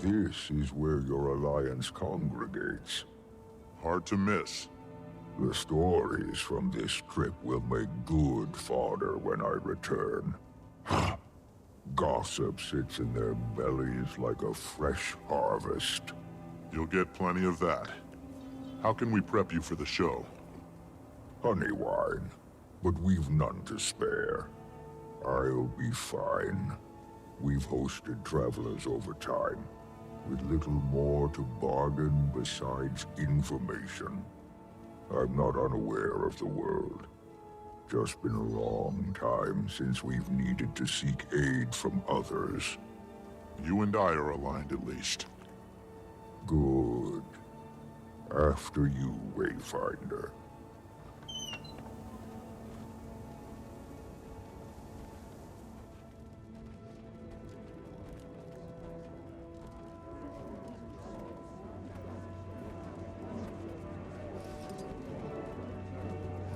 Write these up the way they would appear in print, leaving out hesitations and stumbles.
This is where your alliance congregates. Hard to miss. The stories from this trip will make good fodder when I return. Gossip sits in their bellies like a fresh harvest. You'll get plenty of that. How can we prep you for the show? Honey wine, but we've none to spare. I'll be fine. We've hosted travelers over time, with little more to bargain besides information. I'm not unaware of the world. Just been a long time since we've needed to seek aid from others. You and I are aligned at least. Good. After you, Wayfinder.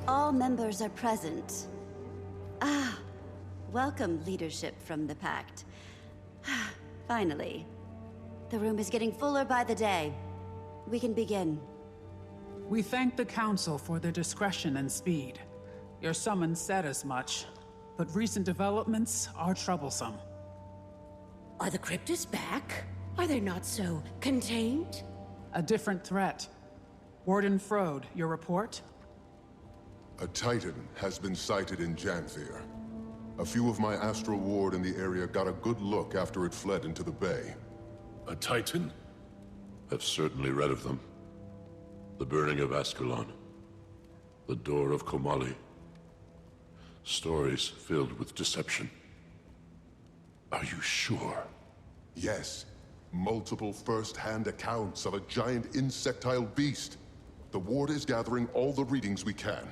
All members are present. Welcome, leadership from the Pact. Finally. The room is getting fuller by the day. We can begin. We thank the Council for their discretion and speed. Your summons said as much, but recent developments are troublesome. Are the cryptids back? Are they not so contained? A different threat. Warden Frode, your report? A Titan has been sighted in Janthir. A few of my Astral Ward in the area got a good look after it fled into the bay. A Titan? I've certainly read of them. The burning of Ascalon. The door of Komali. Stories filled with deception. Are you sure? Yes. Multiple first-hand accounts of a giant insectile beast. The Ward is gathering all the readings we can.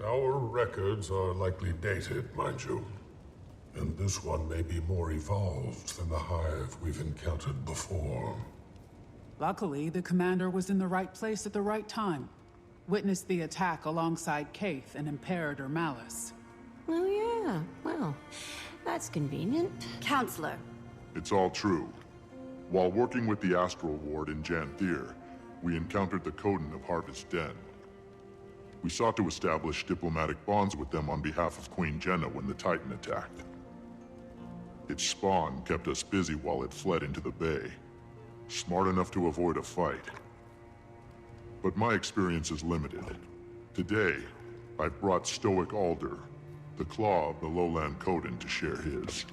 Our records are likely dated, mind you. And this one may be more evolved than the hive we've encountered before. Luckily, the commander was in the right place at the right time. Witnessed the attack alongside Kaith and Imperator Malice. Oh yeah, well, that's convenient. Counselor. It's all true. While working with the Astral Ward in Janthir, we encountered the Coden of Harvest Den. We sought to establish diplomatic bonds with them on behalf of Queen Jenna when the Titan attacked. Its spawn kept us busy while it fled into the bay, smart enough to avoid a fight. But my experience is limited. Today, I've brought Stoic Alder, the claw of the Lowland Coden, to share his.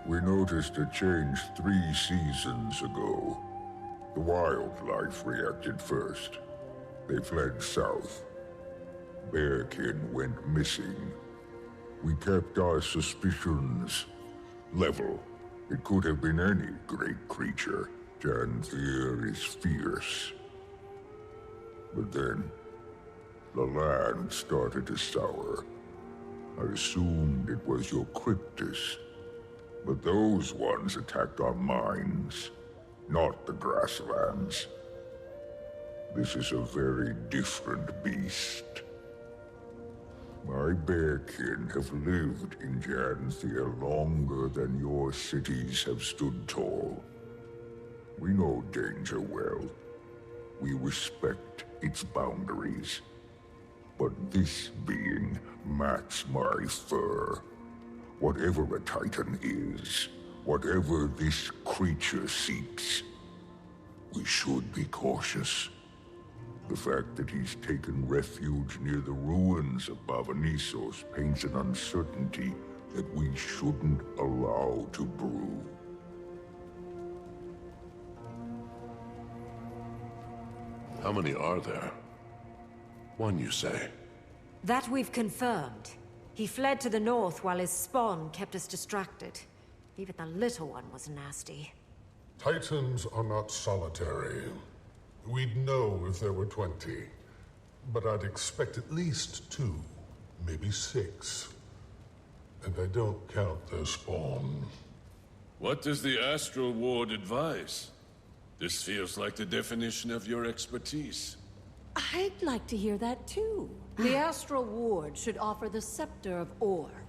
We noticed a change 3 seasons ago. The wildlife reacted first. They fled south. Bearkin went missing. We kept our suspicions level. It could have been any great creature. Janthir is fierce. But then, the land started to sour. I assumed it was your cryptis. But those ones attacked our mines, not the grasslands. This is a very different beast. My bearkin have lived in Janthir longer than your cities have stood tall. We know danger well. We respect its boundaries. But this being mats my fur. Whatever a Titan is, whatever this creature seeks, we should be cautious. The fact that he's taken refuge near the ruins of Bavanisos paints an uncertainty that we shouldn't allow to brew. How many are there? One, you say? That we've confirmed. He fled to the north while his spawn kept us distracted. Even the little one was nasty. Titans are not solitary. We'd know if there were 20. But I'd expect at least 2, maybe 6. And I don't count their spawn. What does the Astral Ward advise? This feels like the definition of your expertise. I'd like to hear that too. The Astral Ward should offer the Scepter of Ore.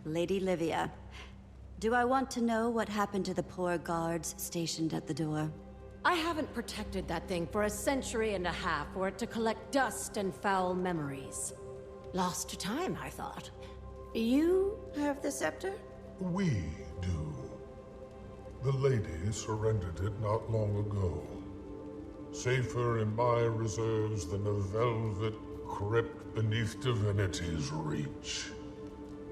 Lady Livia, do I want to know what happened to the poor guards stationed at the door? I haven't protected that thing for a century and a half for it to collect dust and foul memories. Lost to time, I thought. You have the scepter? We do. The lady surrendered it not long ago. Safer in my reserves than a velvet crypt beneath divinity's reach.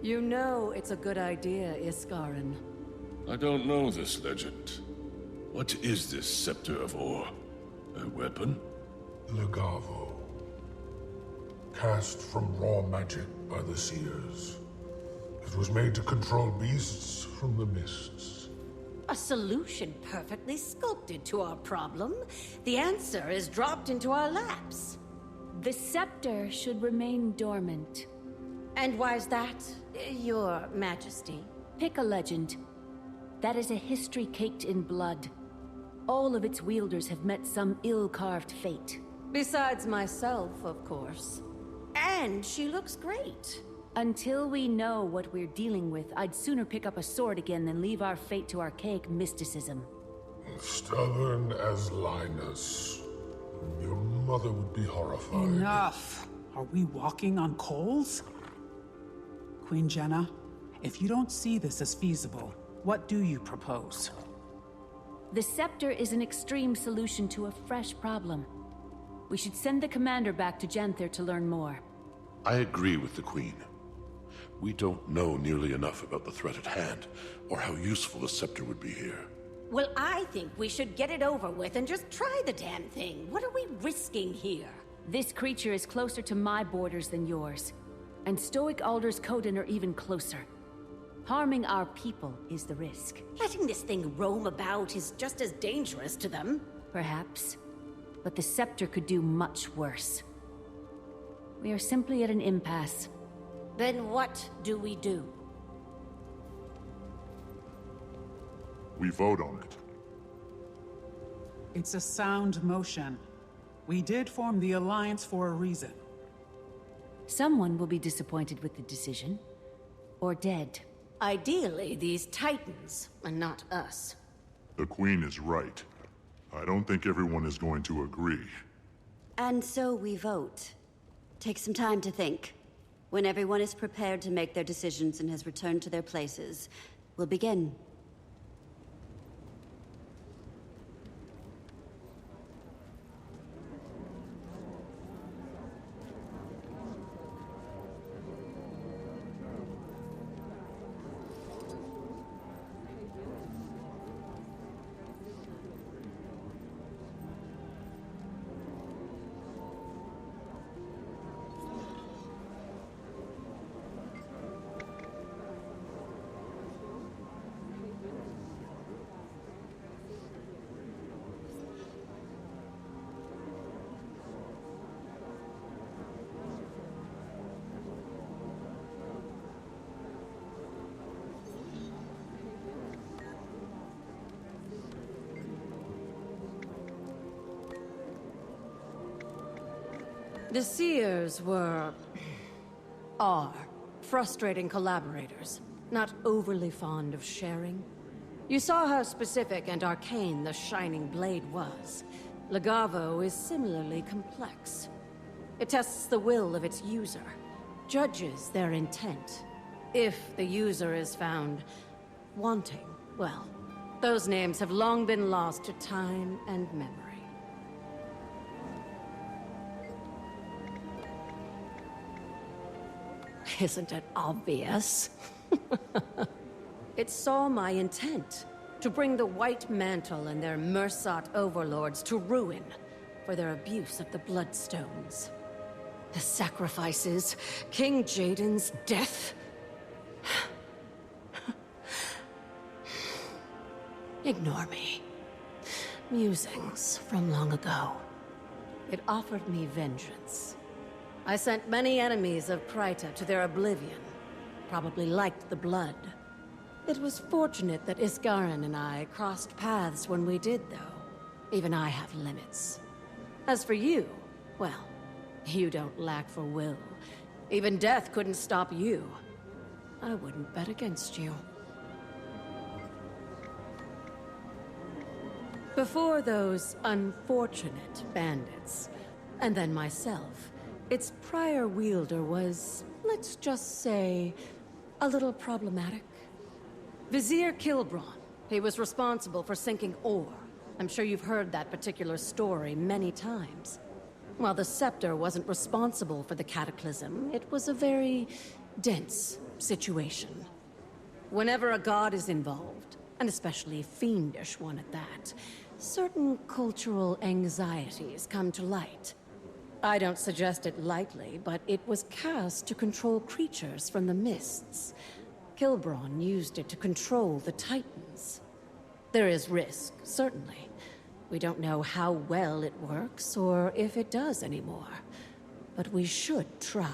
You know it's a good idea, Iskarin. I don't know this legend. What is this Scepter of Ore? A weapon? Legavo. Cast from raw magic by the seers. It was made to control beasts from the mists. A solution perfectly sculpted to our problem. The answer is dropped into our laps. The scepter should remain dormant. And why's that, Your Majesty? Pick a legend. That is a history caked in blood. All of its wielders have met some ill-carved fate. Besides myself, of course. And she looks great. Until we know what we're dealing with, I'd sooner pick up a sword again than leave our fate to archaic mysticism. Stubborn as Linus. Your mother would be horrified. Enough! Are we walking on coals? Queen Jenna, if you don't see this as feasible, what do you propose? The scepter is an extreme solution to a fresh problem. We should send the commander back to Janthir to learn more. I agree with the Queen. We don't know nearly enough about the threat at hand, or how useful the scepter would be here. Well, I think we should get it over with and just try the damn thing. What are we risking here? This creature is closer to my borders than yours. And Stoic Alder's Coden are even closer. Harming our people is the risk. Letting this thing roam about is just as dangerous to them. Perhaps. But the scepter could do much worse. We are simply at an impasse. Then what do we do? We vote on it. It's a sound motion. We did form the Alliance for a reason. Someone will be disappointed with the decision. Or dead. Ideally, these Titans, and not us. The Queen is right. I don't think everyone is going to agree. And so we vote. Take some time to think. When everyone is prepared to make their decisions and has returned to their places, we'll begin. The Seers are frustrating collaborators, not overly fond of sharing. You saw how specific and arcane the Shining Blade was. Legavo is similarly complex. It tests the will of its user, judges their intent. If the user is found wanting, well, those names have long been lost to time and memory. Isn't it obvious? It saw my intent, to bring the White Mantle and their Mersat overlords to ruin for their abuse of the Bloodstones. The sacrifices, King Jaden's death. Ignore me. Musings from long ago. It offered me vengeance. I sent many enemies of Kryta to their oblivion. Probably liked the blood. It was fortunate that Iskarin and I crossed paths when we did, though. Even I have limits. As for you, Well, you don't lack for will. Even death couldn't stop you. I wouldn't bet against you. Before those unfortunate bandits, and then myself, its prior wielder was, let's just say, a little problematic. Vizier Kilbron. He was responsible for sinking ore. I'm sure you've heard that particular story many times. While the Scepter wasn't responsible for the cataclysm, it was a very dense situation. Whenever a god is involved, and especially a fiendish one at that, certain cultural anxieties come to light. I don't suggest it lightly, but it was cast to control creatures from the mists. Kilbron used it to control the Titans. There is risk, certainly. We don't know how well it works, or if it does anymore. But we should try.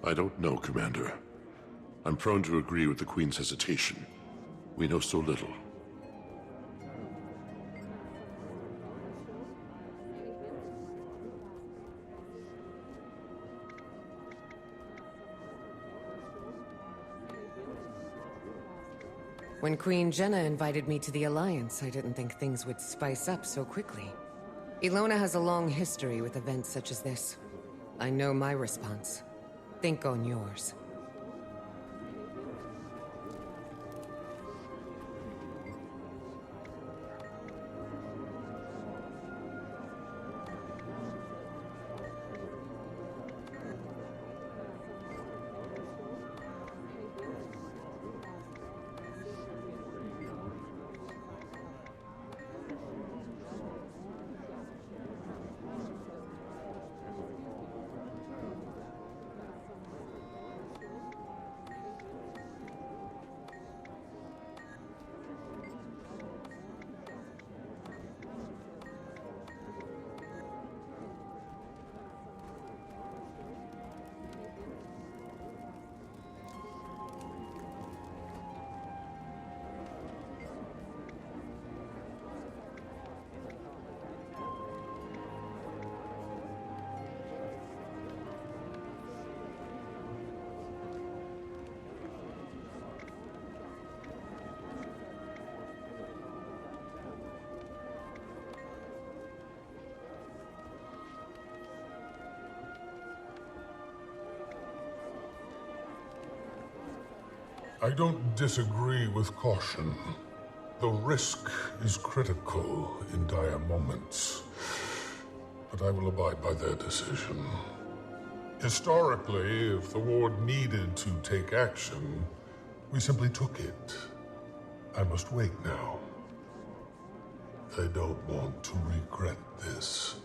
I don't know, Commander. I'm prone to agree with the Queen's hesitation. We know so little. When Queen Jenna invited me to the Alliance, I didn't think things would spice up so quickly. Ilona has a long history with events such as this. I know my response. Think on yours. I don't disagree with caution. The risk is critical in dire moments, but I will abide by their decision. Historically, if the Ward needed to take action, we simply took it. I must wait now. I don't want to regret this.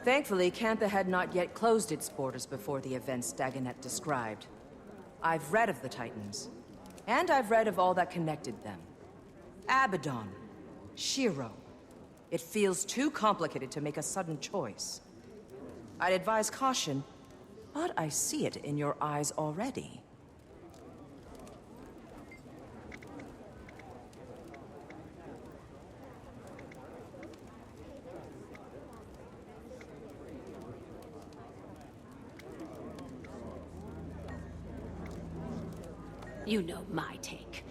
Thankfully, Cantha had not yet closed its borders before the events Dagonet described. I've read of the Titans, and I've read of all that connected them. Abaddon, Shiro. It feels too complicated to make a sudden choice. I'd advise caution, but I see it in your eyes already. You know my take.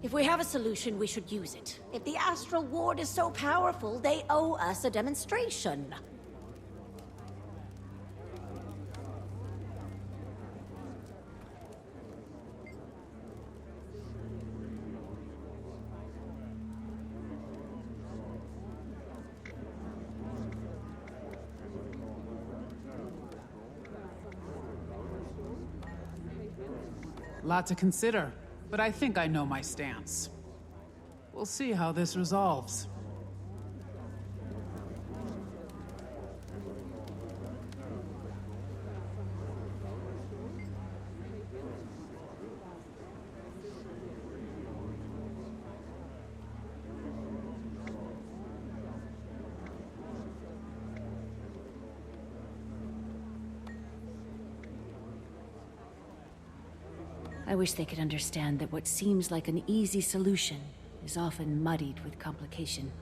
If we have a solution, we should use it. If the Astral Ward is so powerful, they owe us a demonstration. Lot to consider, but I think I know my stance. We'll see how this resolves. I wish they could understand that what seems like an easy solution is often muddied with complication.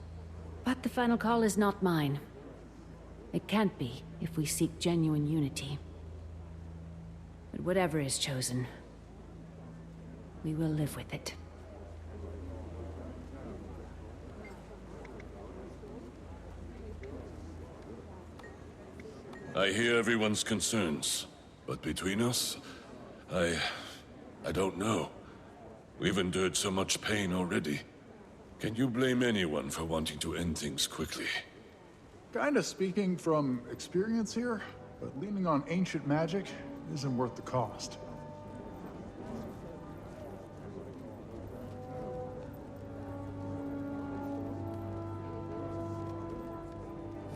But the final call is not mine. It can't be if we seek genuine unity. But whatever is chosen, we will live with it. I hear everyone's concerns, but between us, I don't know. We've endured so much pain already. Can you blame anyone for wanting to end things quickly? Kinda speaking from experience here, but leaning on ancient magic isn't worth the cost.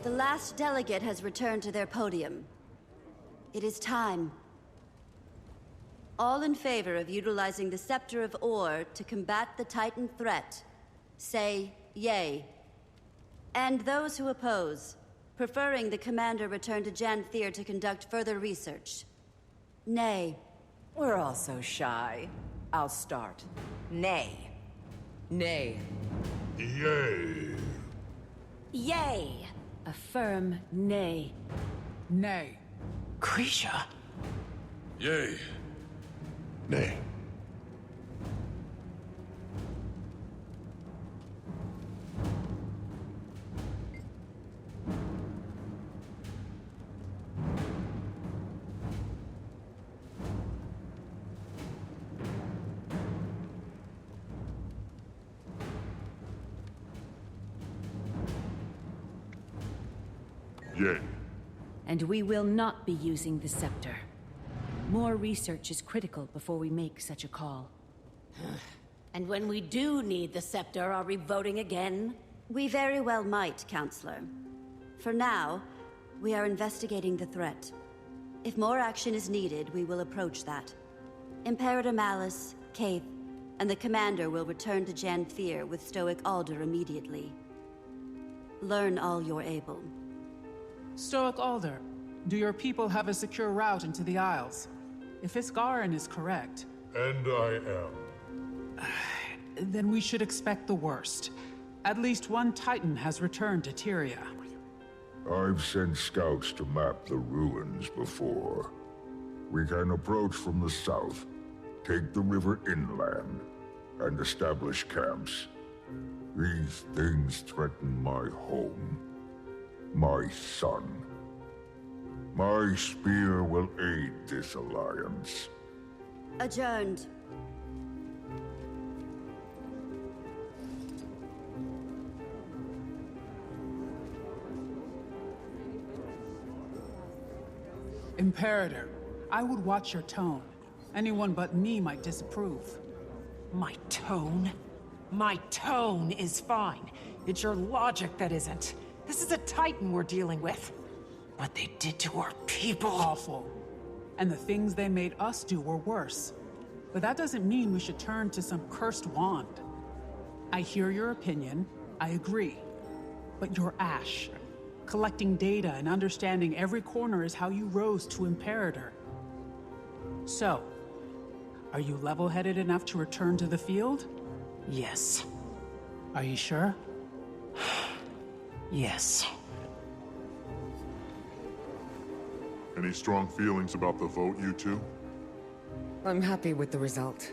The last delegate has returned to their podium. It is time. All in favor of utilizing the Scepter of Or to combat the Titan threat, say yay. And those who oppose, preferring the commander return to Janthir to conduct further research, nay. We're all so shy. I'll start. Nay. Nay. Yay. Yay! A firm nay. Nay. Grisha. Yay. Nay. Yay. And we will not be using the scepter. More research is critical before we make such a call. And when we do need the scepter, are we voting again? We very well might, Counselor. For now, we are investigating the threat. If more action is needed, we will approach that. Imperator Malice, Kaith, and the Commander will return to Janthir with Stoic Alder immediately. Learn all you're able. Stoic Alder, do your people have a secure route into the Isles? If Iskarin is correct... And I am. Then we should expect the worst. At least one Titan has returned to Tyria. I've sent scouts to map the ruins before. We can approach from the south, take the river inland, and establish camps. These things threaten my home, my son. My spear will aid this alliance. Adjourned. Imperator, I would watch your tone. Anyone but me might disapprove. My tone? My tone is fine. It's your logic that isn't. This is a Titan we're dealing with. What they did to our people... Awful. And the things they made us do were worse. But that doesn't mean we should turn to some cursed wand. I hear your opinion, I agree. But you're Ash. Collecting data and understanding every corner is how you rose to Imperator. So, are you level-headed enough to return to the field? Yes. Are you sure? Yes. Any strong feelings about the vote, you two? I'm happy with the result.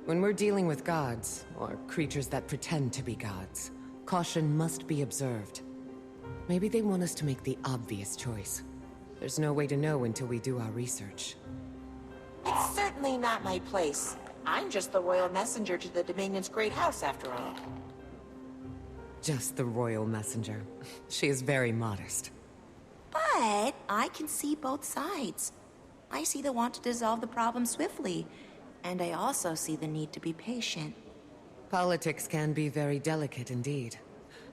When we're dealing with gods, or creatures that pretend to be gods, caution must be observed. Maybe they want us to make the obvious choice. There's no way to know until we do our research. It's certainly not my place. I'm just the royal messenger to the Dominion's great house, after all. Just the royal messenger. She is very modest. But I can see both sides. I see the want to dissolve the problem swiftly, and I also see the need to be patient. Politics can be very delicate indeed.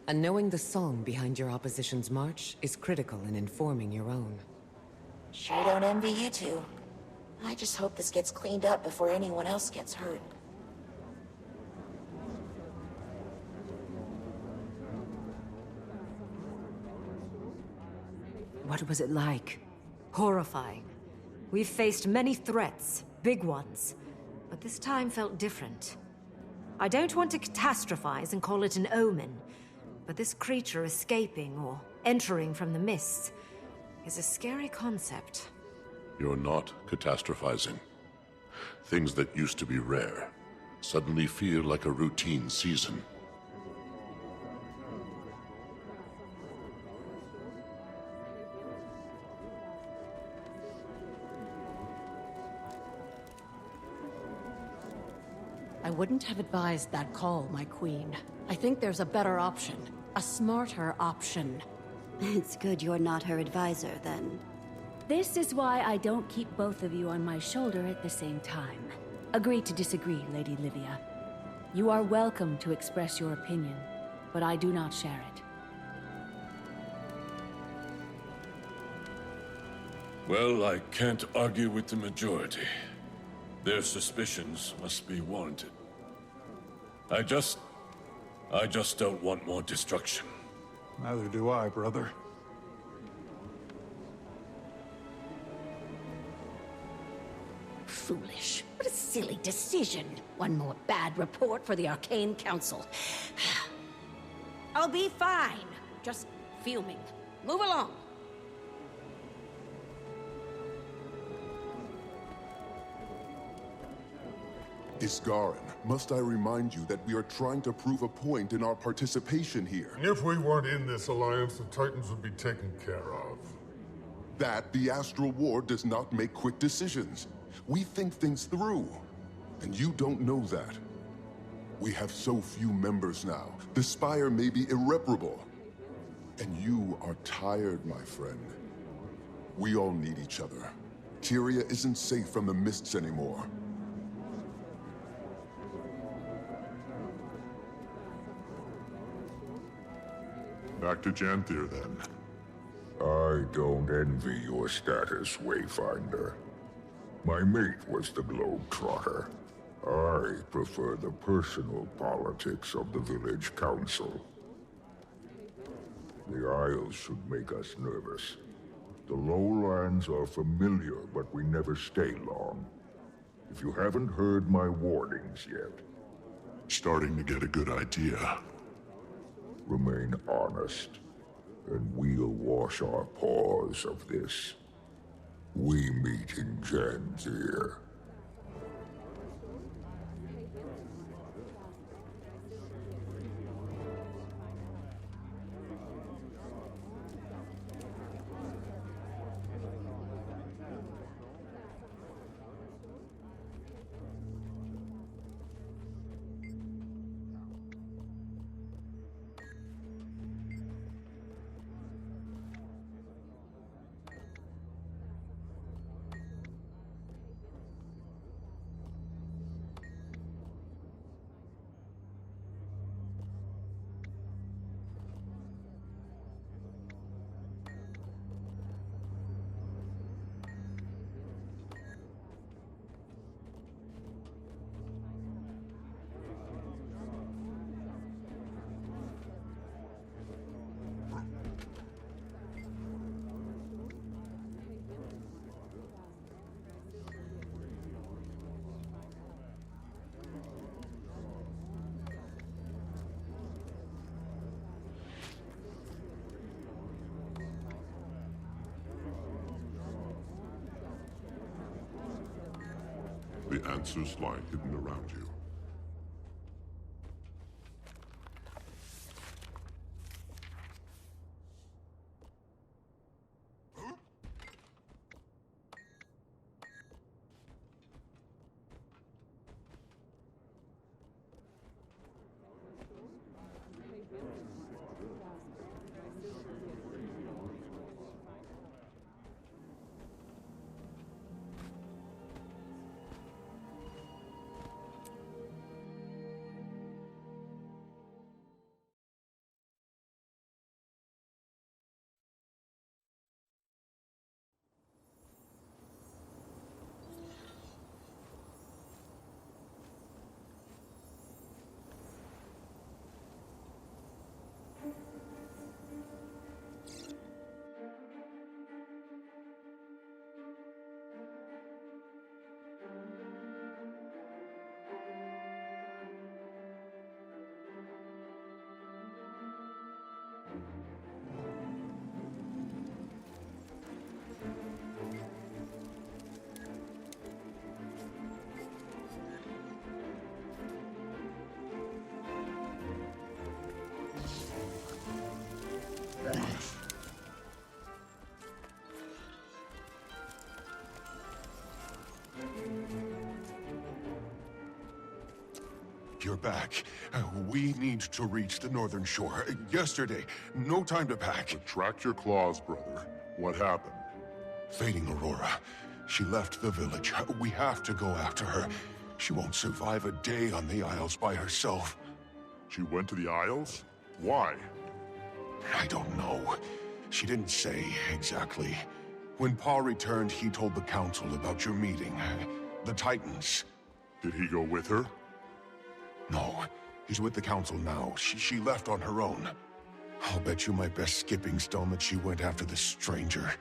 And knowing the song behind your opposition's march is critical in informing your own. Sure don't envy you two. I just hope this gets cleaned up before anyone else gets hurt. What was it like? Horrifying. We've faced many threats, big ones, but this time felt different. I don't want to catastrophize and call it an omen, but this creature escaping or entering from the mists is a scary concept. You're not catastrophizing. Things that used to be rare suddenly feel like a routine season. I wouldn't have advised that call, my queen. I think there's a better option. A smarter option. It's good you're not her advisor, then. This is why I don't keep both of you on my shoulder at the same time. Agree to disagree, Lady Livia. You are welcome to express your opinion, but I do not share it. Well, I can't argue with the majority. Their suspicions must be warranted. I just don't want more destruction. Neither do I, brother. Foolish. What a silly decision. One more bad report for the Arcane Council. I'll be fine. Just fuming. Move along. Isgarin, must I remind you that we are trying to prove a point in our participation here? If we weren't in this alliance, the Titans would be taken care of. That the Astral Ward does not make quick decisions. We think things through, and you don't know that. We have so few members now. The Spire may be irreparable. And you are tired, my friend. We all need each other. Tyria isn't safe from the mists anymore. Back to Janthir, then. I don't envy your status, Wayfinder. My mate was the Globetrotter. I prefer the personal politics of the village council. The Isles should make us nervous. The lowlands are familiar, but we never stay long. If you haven't heard my warnings yet... Starting to get a good idea. Remain honest, and we'll wash our paws of this. We meet in Janthir. The answers lie hidden around you. you're back. We need to reach the northern shore. Yesterday. No time to pack. Retract your claws, brother. What happened? Fading Aurora. She left the village. We have to go after her. She won't survive a day on the Isles by herself. She went to the Isles? Why? I don't know. She didn't say exactly. When Pa returned, he told the Council about your meeting. The Titans. Did he go with her? No. He's with the Council now. She left on her own. I'll bet you my best skipping stone that she went after the stranger.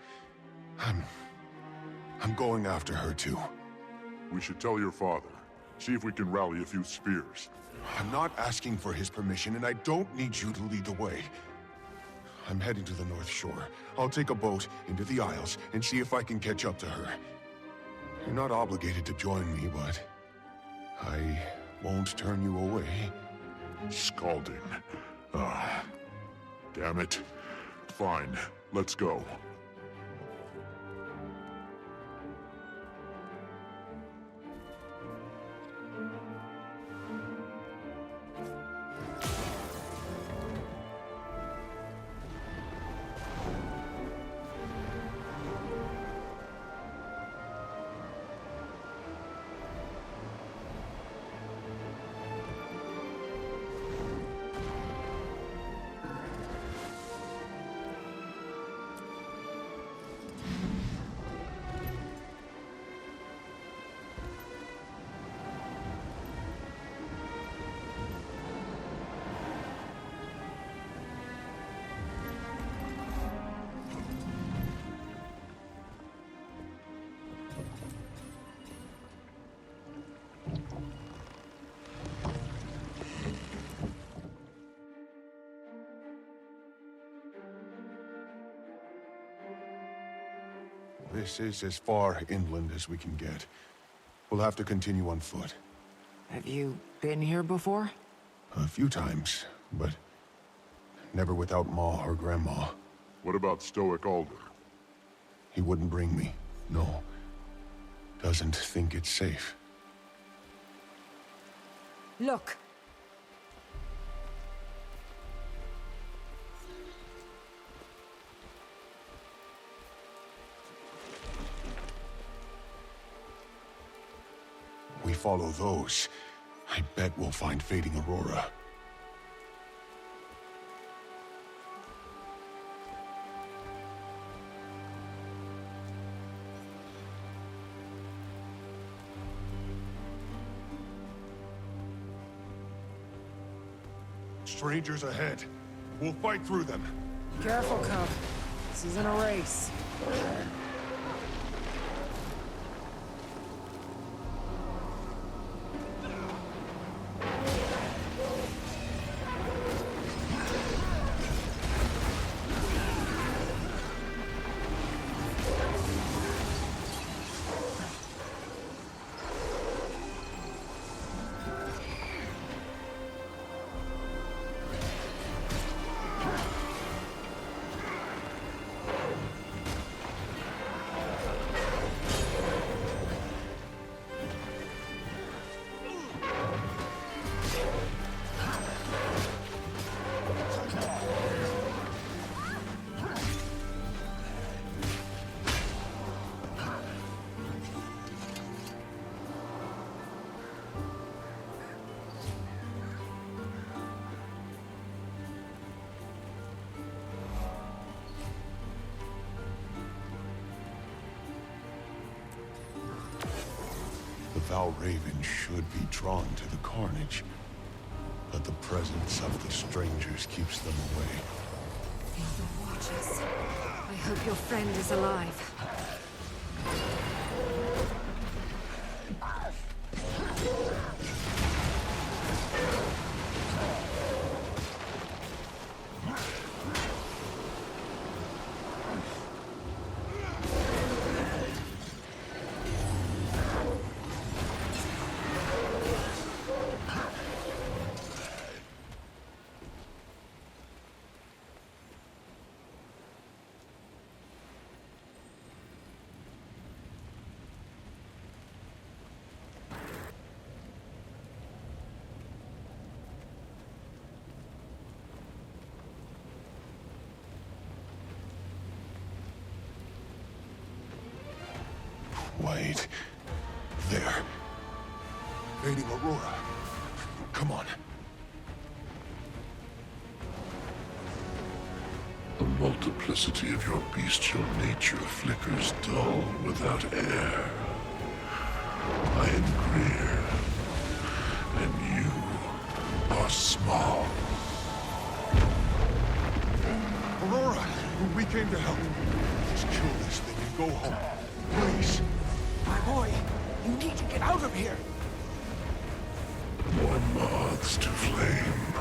I'm going after her too. We should tell your father. See if we can rally a few spears. I'm not asking for his permission, and I don't need you to lead the way. I'm heading to the North Shore. I'll take a boat into the Isles and see if I can catch up to her. You're not obligated to join me, but I won't turn you away. Scalding. Damn it. Fine, let's go. This is as far inland as we can get. We'll have to continue on foot. Have you been here before? A few times, but never without Ma or Grandma. What about Stoic Alder? He wouldn't bring me, no. Doesn't think it's safe. Look! We follow those. I bet we'll find Fading Aurora. Strangers ahead. We'll fight through them. Careful, Cub. This isn't a race. Val Raven should be drawn to the carnage, but the presence of the strangers keeps them away. Feel the watchers. I hope your friend is alive. Wait. There. Fading Aurora. Come on. The multiplicity of your bestial nature flickers dull without air. I am Greer, and you are small. Aurora, we came to help. Just kill this thing and go home. Please. My boy, you need to get out of here. More moths to flame,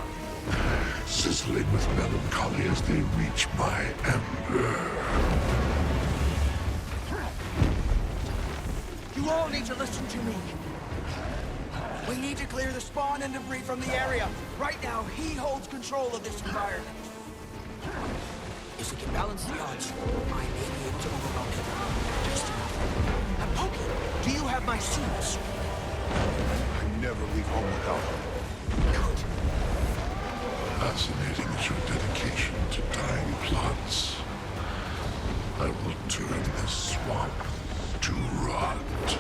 sizzling with melancholy as they reach my ember. You all need to listen to me. We need to clear the spawn and debris from the area. Right now, he holds control of this environment. If we can balance the odds, I may be able to overwhelm him. Just enough. And Pokey, do you have my suits? I never leave home without them. Good. Fascinating is your dedication to dying plots. I will turn this swamp to rot.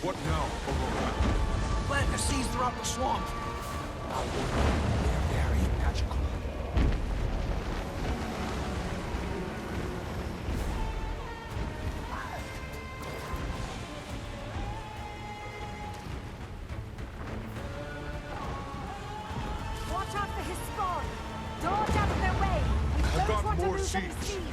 What now, Aurora? Plant the seeds throughout the swamp. They're very magical. Watch out for his spawn! Dodge out of their way! We I've don't got want to more lose any seeds. seeds!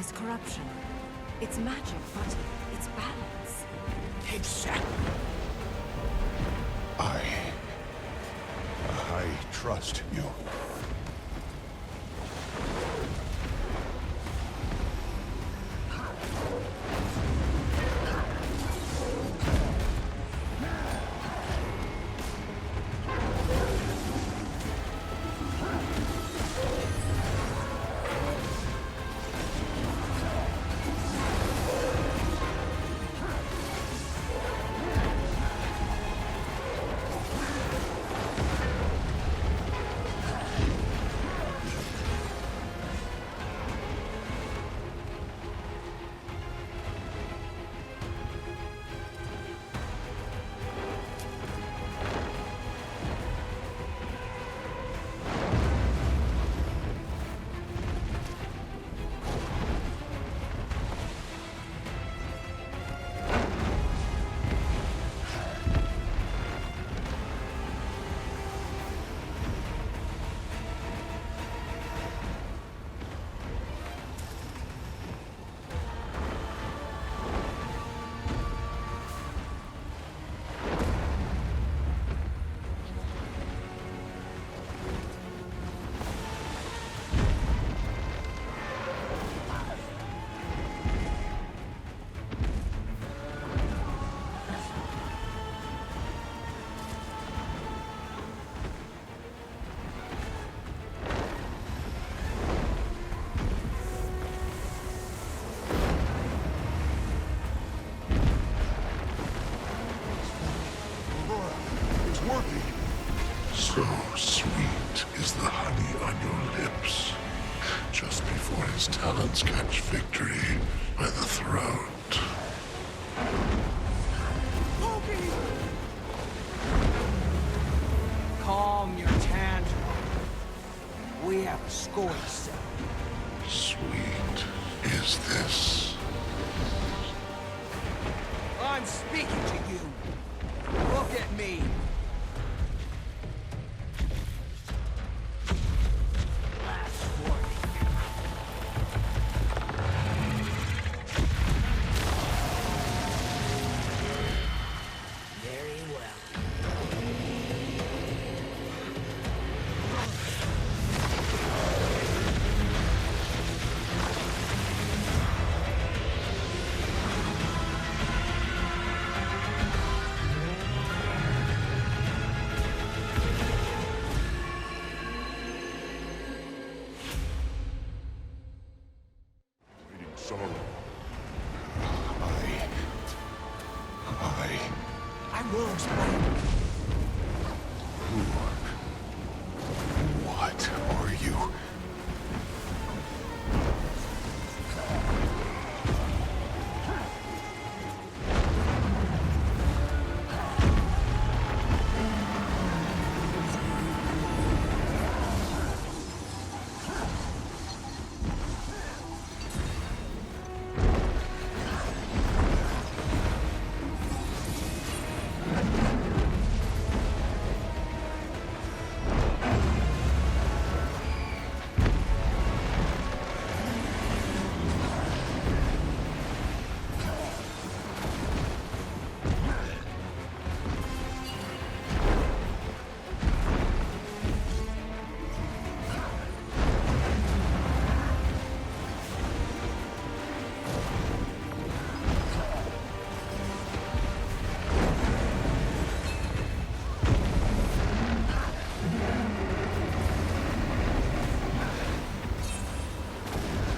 is corruption. It's magic, but it's balance. Exactly. I trust you. So sweet is the honey on your lips, just before his talons catch victory by the throat. Calm your tantrum. We have a score to settle. Sweet is this. I'm speaking to you. Look at me. I will explain. What are you?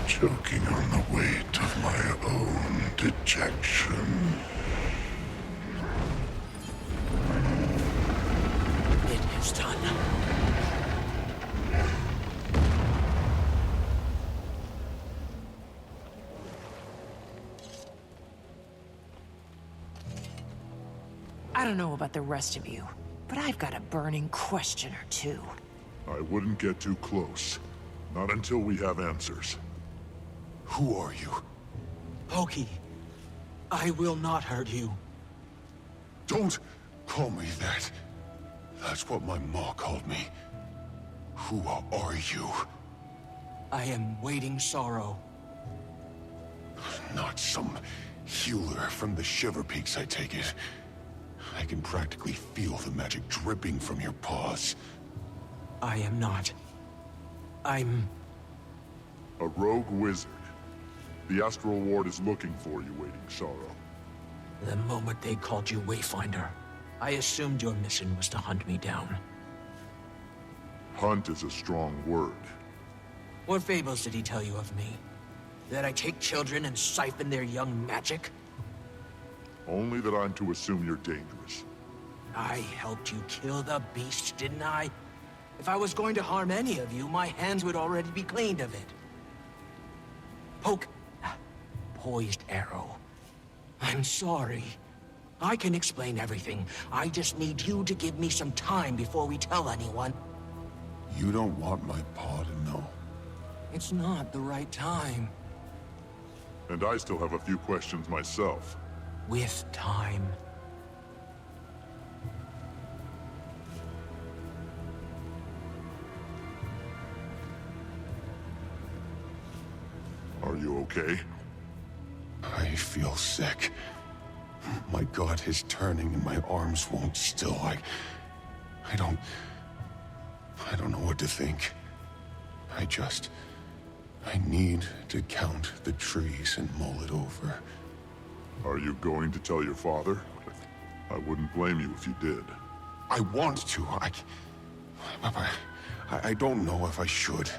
Choking on the weight of my own dejection. It is done. I don't know about the rest of you, but I've got a burning question or two. I wouldn't get too close. Not until we have answers. Who are you? Pokey, I will not hurt you. Don't call me that. That's what my ma called me. Who are you? I am waiting sorrow. Not some healer from the Shiver Peaks, I take it. I can practically feel the magic dripping from your paws. I am not. I'm... a rogue wizard. The Astral Ward is looking for you, Waiting Sorrow. The moment they called you Wayfinder, I assumed your mission was to hunt me down. Hunt is a strong word. What fables did he tell you of me? That I take children and siphon their young magic? Only that I'm to assume you're dangerous. I helped you kill the beast, didn't I? If I was going to harm any of you, my hands would already be cleaned of it. Poised arrow. I'm sorry. I can explain everything. I just need you to give me some time before we tell anyone. You don't want my paw to know. It's not the right time. And I still have a few questions myself. With time. Are you okay? I feel sick. My gut is turning and my arms won't still. I don't know what to think. I need to count the trees and mull it over. Are you going to tell your father? I wouldn't blame you if you did. I want to. I don't know if I should.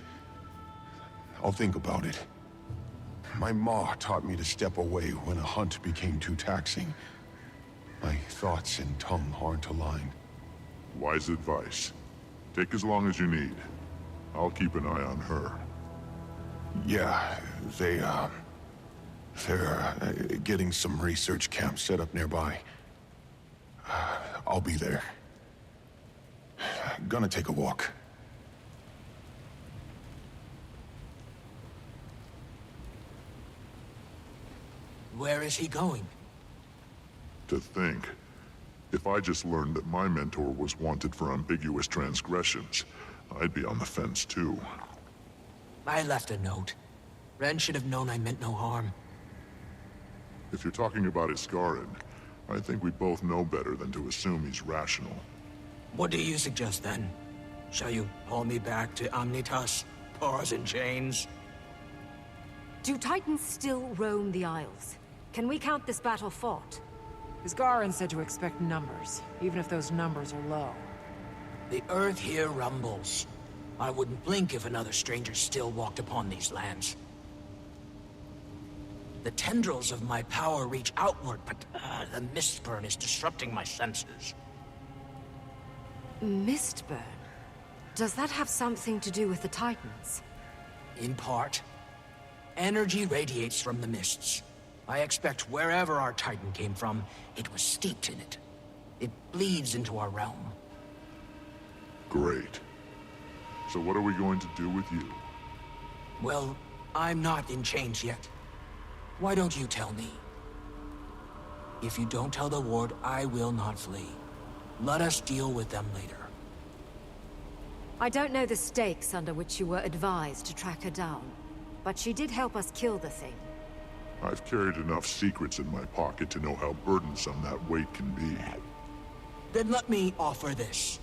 I'll think about it. My ma taught me to step away when a hunt became too taxing. My thoughts and tongue aren't aligned. Wise advice. Take as long as you need. I'll keep an eye on her. Yeah, they're getting some research camps set up nearby. I'll be there. Gonna take a walk. Where is he going? To think. If I just learned that my mentor was wanted for ambiguous transgressions, I'd be on the fence too. I left a note. Ren should have known I meant no harm. If you're talking about Iskarin, I think we both know better than to assume he's rational. What do you suggest then? Shall you haul me back to Omnitas? Paws and chains? Do Titans still roam the Isles? Can we count this battle fought? Iskarin said to expect numbers, even if those numbers are low. The earth here rumbles. I wouldn't blink if another stranger still walked upon these lands. The tendrils of my power reach outward, but the Mistburn is disrupting my senses. Mistburn? Does that have something to do with the Titans? In part. Energy radiates from the mists. I expect wherever our Titan came from, it was steeped in it. It bleeds into our realm. Great. So what are we going to do with you? Well, I'm not in chains yet. Why don't you tell me? If you don't tell the Ward, I will not flee. Let us deal with them later. I don't know the stakes under which you were advised to track her down, but she did help us kill the thing. I've carried enough secrets in my pocket to know how burdensome that weight can be. Then let me offer this.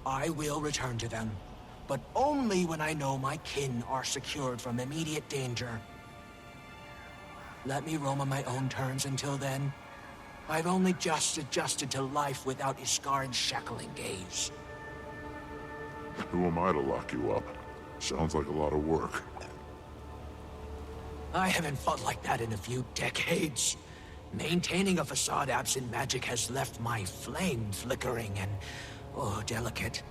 I will return to them, but only when I know my kin are secured from immediate danger. Let me roam on my own terms until then. I've only just adjusted to life without Iskarin's shackling gaze. Who am I to lock you up? Sounds like a lot of work. I haven't fought like that in a few decades. Maintaining a facade absent magic has left my flame flickering and, delicate.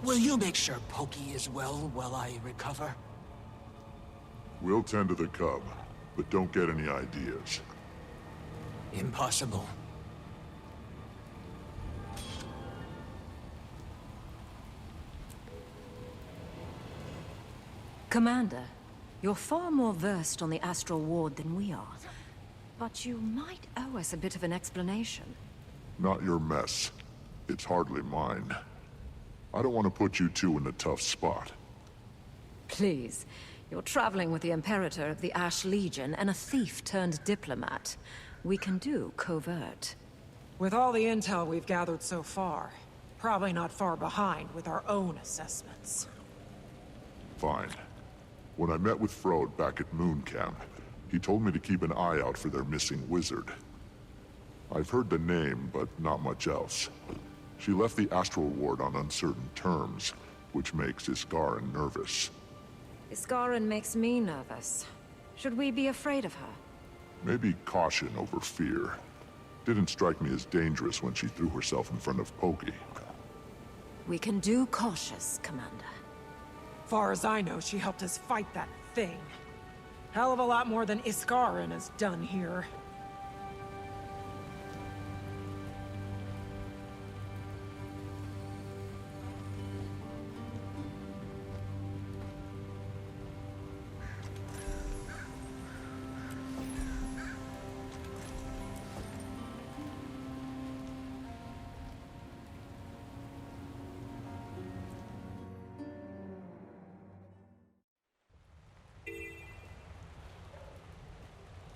Will you make sure Pokey is well while I recover? We'll tend to the cub, but don't get any ideas. Impossible. Commander, you're far more versed on the Astral Ward than we are. But you might owe us a bit of an explanation. Not your mess. It's hardly mine. I don't want to put you two in a tough spot. Please, You're traveling with the Imperator of the Ash Legion and a thief turned diplomat. We can do covert. With all the intel we've gathered so far, probably not far behind with our own assessments. Fine. When I met with Frode back at Moon Camp, he told me to keep an eye out for their missing wizard. I've heard the name, but not much else. She left the Astral Ward on uncertain terms, which makes Iskarin nervous. Iskarin makes me nervous. Should we be afraid of her? Maybe caution over fear. Didn't strike me as dangerous when she threw herself in front of Pokey. We can do cautious, Commander. Far as I know, she helped us fight that thing. Hell of a lot more than Iskarin has done here.